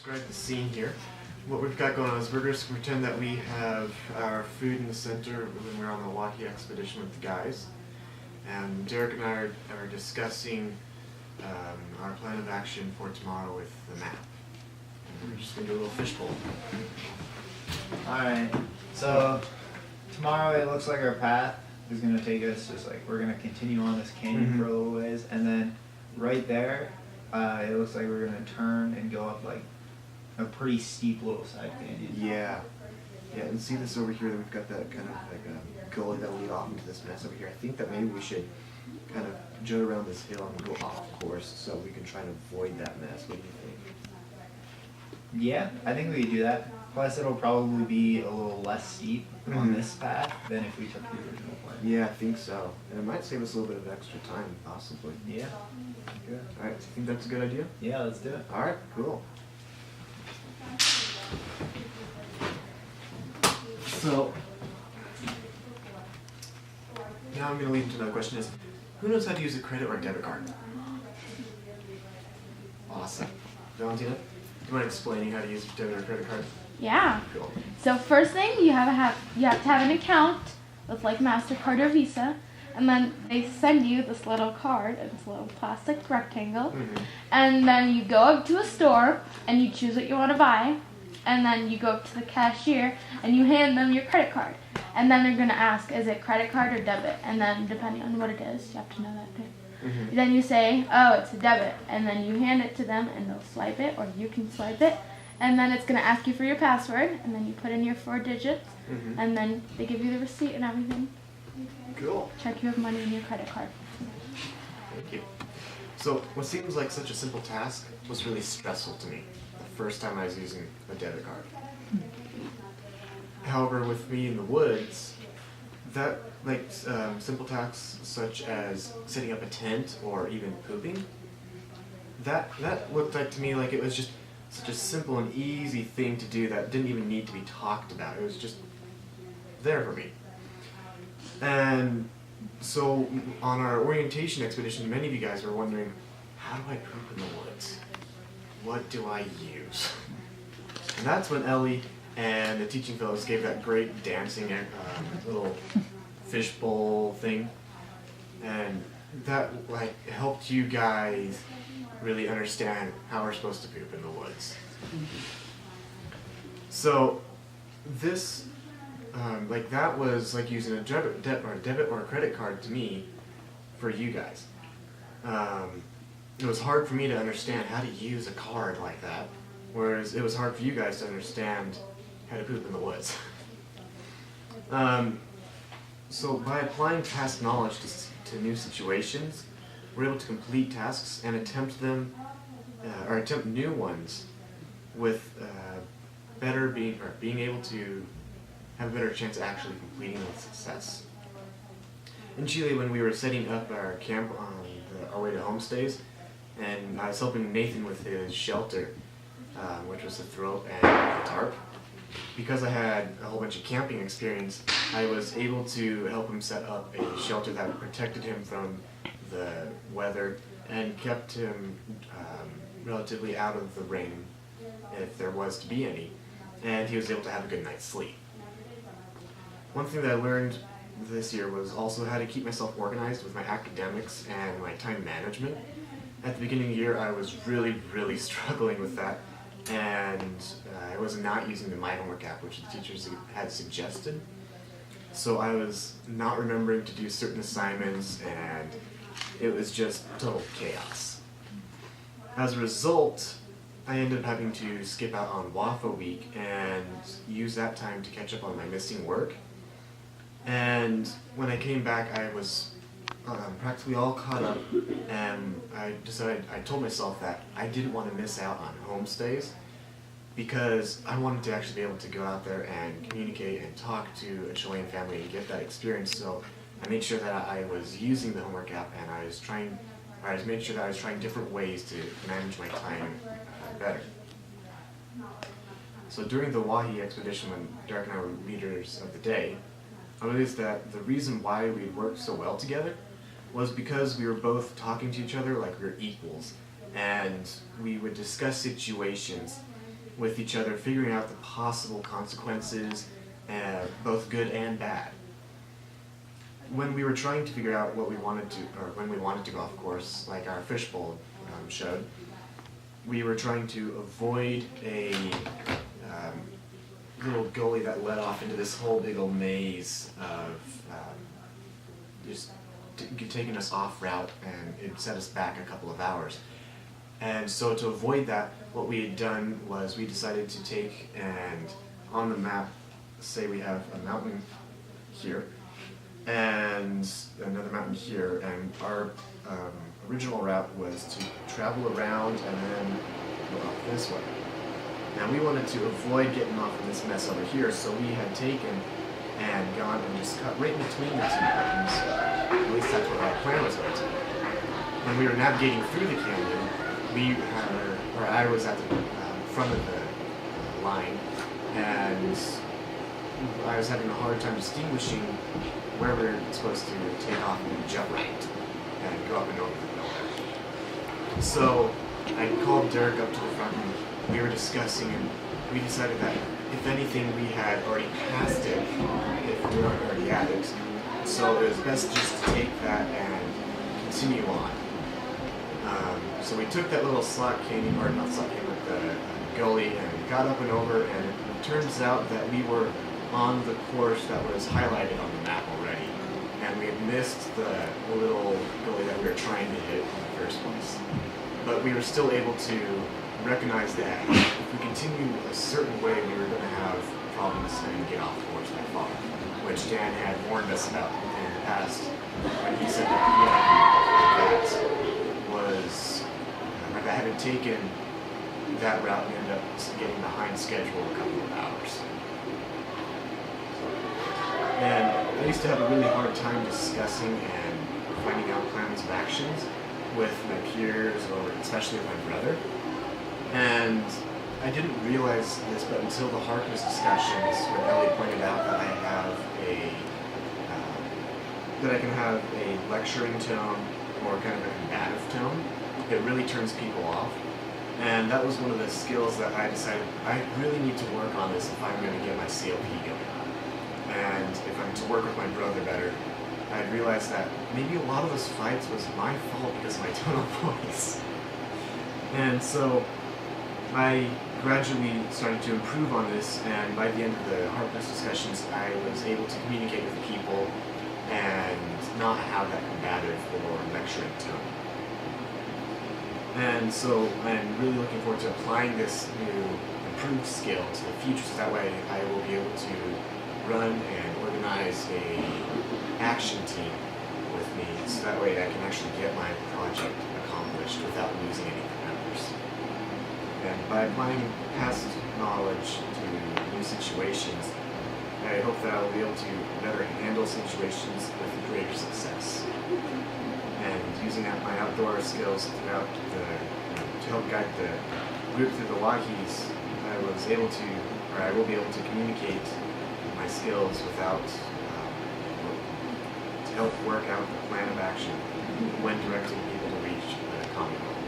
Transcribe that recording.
describe the scene here. What we've got going on is we're going to pretend that we have our food in the center when we're on the Wahi expedition with the guys. And Derek and I are discussing our plan of action for tomorrow with the map. And we're just going to do a little fishbowl. Alright, so tomorrow it looks like our path is going to take us just like, we're going to continue on this canyon for a little ways, and then right there, it looks like we're going to turn and go up like a pretty steep little side canyon. Yeah. Yeah, and see this over here, that we've got that kind of like a gully that'll lead off into this mess over here. I think that maybe we should kind of jut around this hill and go off course so we can try and avoid that mess. What do you think? Yeah, I think we could do that. Plus it'll probably be a little less steep on this path than if we took the original plan. Yeah, I think so. And it might save us a little bit of extra time, possibly. Yeah. Good. Alright, so you think that's a good idea? Yeah, let's do it. Alright, cool. So, now I'm going to lead into another question is, who knows how to use a credit or a debit card? Awesome. Valentina, do you mind explaining how to use a debit or credit card? Yeah. Cool. So first thing, you have to have an account with like MasterCard or Visa, and then they send you this little card, this little plastic rectangle, and then you go up to a store and you choose what you want to buy, and then you go up to the cashier and you hand them your credit card, and then they're gonna ask, is it credit card or debit? And then depending on what it is, you have to know that too. Then you say, oh, it's a debit, and then you hand it to them and they'll swipe it, or you can swipe it, and then it's going to ask you for your password, and then you put in your 4 digits, and then they give you the receipt and everything. Cool. Check you have money in your credit card. Thank you. So, what seems like such a simple task was really stressful to me the first time I was using a debit card. However, with me in the woods, that simple tasks such as setting up a tent or even pooping, that looked like to me like it was just such a simple and easy thing to do that didn't even need to be talked about. It was just there for me. And so on our orientation expedition, many of you guys were wondering, how do I poop in the woods? What do I use? And that's when Ellie and the teaching fellows gave that great dancing little fishbowl thing, and that helped you guys really understand how we're supposed to poop in the woods. So this that was like using a debit or a credit card to me for you guys. It was hard for me to understand how to use a card like that, whereas it was hard for you guys to understand how to poop in the woods. So by applying task knowledge to new situations, we're able to complete tasks and attempt new ones with being able to have a better chance of actually completing with success. In Chile, when we were setting up our camp on our way to homestays, and I was helping Nathan with his shelter, which was the throw and the tarp. Because I had a whole bunch of camping experience, I was able to help him set up a shelter that protected him from the weather and kept him relatively out of the rain if there was to be any, and he was able to have a good night's sleep. One thing that I learned this year was also how to keep myself organized with my academics and my time management. At the beginning of the year, I was really, really struggling with that, and I was not using the My Homework app, which the teachers had suggested. So I was not remembering to do certain assignments, and it was just total chaos. As a result, I ended up having to skip out on WAFA week and use that time to catch up on my missing work. And when I came back, I was practically all caught up, and I told myself that I didn't want to miss out on homestays because I wanted to actually be able to go out there and communicate and talk to a Chilean family and get that experience. So I made sure that I was using the homework app, and I made sure that I was trying different ways to manage my time better. So during the Wahi expedition, when Derek and I were leaders of the day, I realized that the reason why we worked so well together was because we were both talking to each other like we were equals, and we would discuss situations with each other, figuring out the possible consequences, both good and bad. When we were trying to figure out what we wanted to, or when we wanted to go off course, like our fishbowl showed, we were trying to avoid a little gully that led off into this whole big old maze of just taking us off route, and it set us back a couple of hours. And so to avoid that, what we had done was we decided to take, and on the map, say we have a mountain here and another mountain here, and our original route was to travel around and then go up this way. Now we wanted to avoid getting off in this mess over here, so we had taken and gone and just cut right between the two mountains. At least that's what our plan was going to be. When we were navigating through the canyon, I was at the front of the line, and I was having a hard time distinguishing where we were supposed to take off and jump right and go up and over the hill. So I called Derek up to the front, and we were discussing, and we decided that if anything, we had already passed it, if we weren't already at it. So it was best just to take that and continue on. So we took that little slot canyon, or not slot canyon, but the gully, and got up and over, and it turns out that we were on the course that was highlighted on the map already, and we had missed the little gully that we were trying to hit in the first place. But we were still able to recognize that if we continue a certain way, we were going to have problems and get off course that far, which Dan had warned us about in the past when he said that that had taken that route and ended up getting behind schedule a couple of hours. And I used to have a really hard time discussing and finding out plans of actions with my peers, or especially with my brother. And I didn't realize this, but until the Harkness discussions, when Ellie pointed out that I can have a lecturing tone or kind of a combative tone, it really turns people off. And that was one of the skills that I decided I really need to work on this if I'm going to get my CLP going. And if I'm to work with my brother better, I realized that maybe a lot of those fights was my fault because of my tone of voice. And so I gradually started to improve on this, and by the end of the Harkness discussions, I was able to communicate with people and not have that combative or lecturing tone. And so I'm really looking forward to applying this new improved skill to the future, so that way I will be able to run and organize a action team with me, so that way I can actually get my project accomplished without losing any members. And by applying past knowledge to new situations, I hope that I'll be able to better handle situations with greater success. And using my outdoor skills throughout to help guide the group through the Wahis, I will be able to communicate my skills without to help work out the plan of action when directing people to reach a common goal.